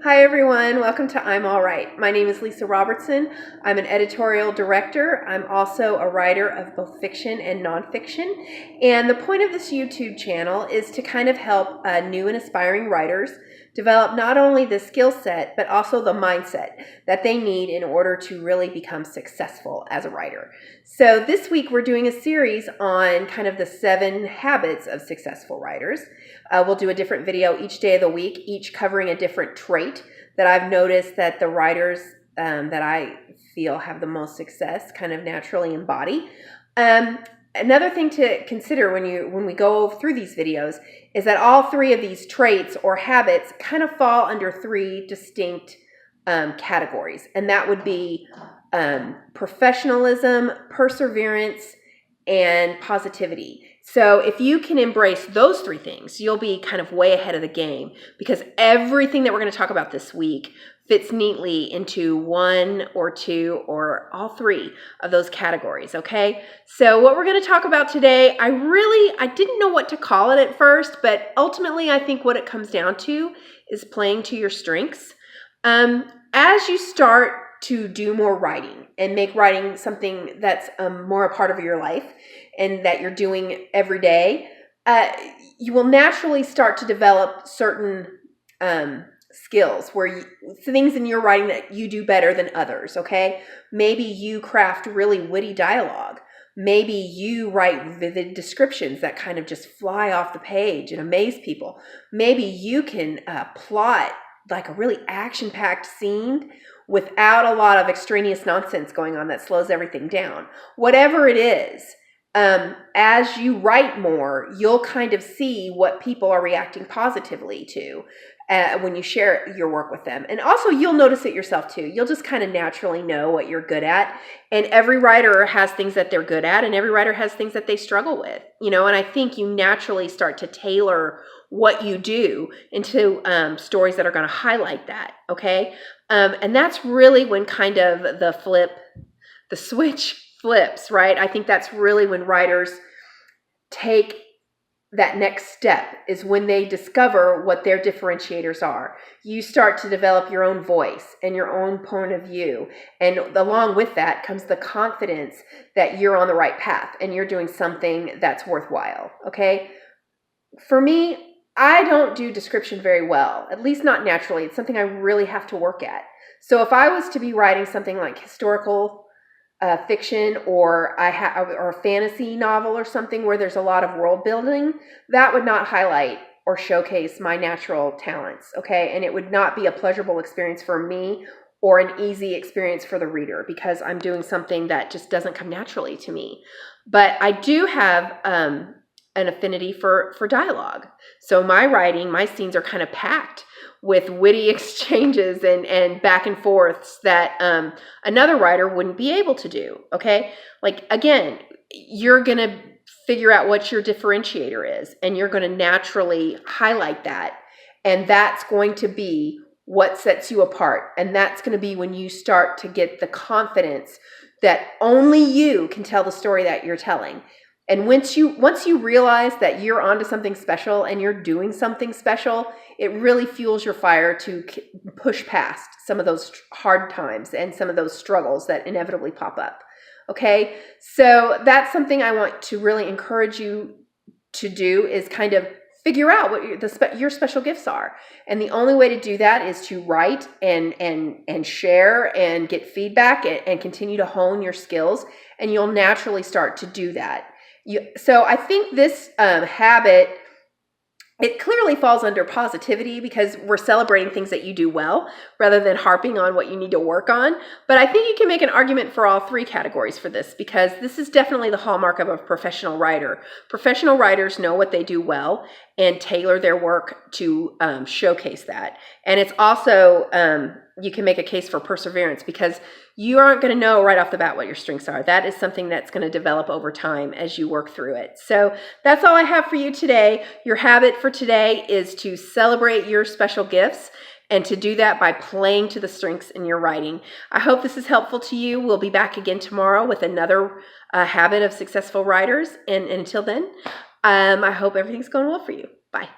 Hi everyone, welcome to I'm All Right. My name is Lisa Robertson. I'm an editorial director. I'm also a writer of both fiction and nonfiction. And the point of this YouTube channel is to kind of help new and aspiring writers develop not only the skill set, but also the mindset that they need in order to really become successful as a writer. So this week we're doing a series on kind of the 7 habits of successful writers. We'll do a different video each day of the week, each covering a different trait that I've noticed that the writers that I feel have the most success kind of naturally embody. Another thing to consider when we go through these videos is that all 3 of these traits or habits kind of fall under 3 distinct categories, and that would be professionalism, perseverance, and positivity. So if you can embrace those 3 things, you'll be kind of way ahead of the game, because everything that we're going to talk about this week fits neatly into 1 or 2 or all 3 of those categories, okay? So what we're going to talk about today, I didn't know what to call it at first, but ultimately I think what it comes down to is playing to your strengths. As you start to do more writing and make writing something that's more a part of your life and that you're doing every day, you will naturally start to develop certain skills things in your writing that you do better than others, okay? Maybe you craft really witty dialogue. Maybe you write vivid descriptions that kind of just fly off the page and amaze people. Maybe you can plot like a really action-packed scene without a lot of extraneous nonsense going on that slows everything down. Whatever it is, as you write more, you'll kind of see what people are reacting positively to when you share your work with them. And also you'll notice it yourself too. You'll just kind of naturally know what you're good at. And every writer has things that they're good at, and every writer has things that they struggle with, and I think you naturally start to tailor what you do into stories that are going to highlight that, okay? And that's really when kind of the switch flips, right? I think that's really when writers take that next step, is when they discover what their differentiators are. You start to develop your own voice and your own point of view. And along with that comes the confidence that you're on the right path and you're doing something that's worthwhile, okay? For me, I don't do description very well, at least not naturally. It's something I really have to work at. So if I was to be writing something like historical fiction or a fantasy novel or something where there's a lot of world building, that would not highlight or showcase my natural talents, okay? And it would not be a pleasurable experience for me or an easy experience for the reader, because I'm doing something that just doesn't come naturally to me. But I do have an affinity for dialogue. So my scenes are kind of packed with witty exchanges and back and forths that another writer wouldn't be able to do, okay? Like, again, you're going to figure out what your differentiator is, and you're going to naturally highlight that, and that's going to be what sets you apart, and that's going to be when you start to get the confidence that only you can tell the story that you're telling. And once you realize that you're onto something special and you're doing something special, it really fuels your fire to push past some of those hard times and some of those struggles that inevitably pop up. Okay, so that's something I want to really encourage you to do, is kind of figure out what your special gifts are. And the only way to do that is to write and share and get feedback and continue to hone your skills, and you'll naturally start to do that. So I think this habit, it clearly falls under positivity, because we're celebrating things that you do well rather than harping on what you need to work on. But I think you can make an argument for all 3 categories for this, because this is definitely the hallmark of a professional writer. Professional writers know what they do well and tailor their work to showcase that. And it's also, you can make a case for perseverance, because you aren't going to know right off the bat what your strengths are. That is something that's going to develop over time as you work through it. So that's all I have for you today. Your habit for today is to celebrate your special gifts, and to do that by playing to the strengths in your writing. I hope this is helpful to you. We'll be back again tomorrow with another habit of successful writers. And until then, I hope everything's going well for you. Bye.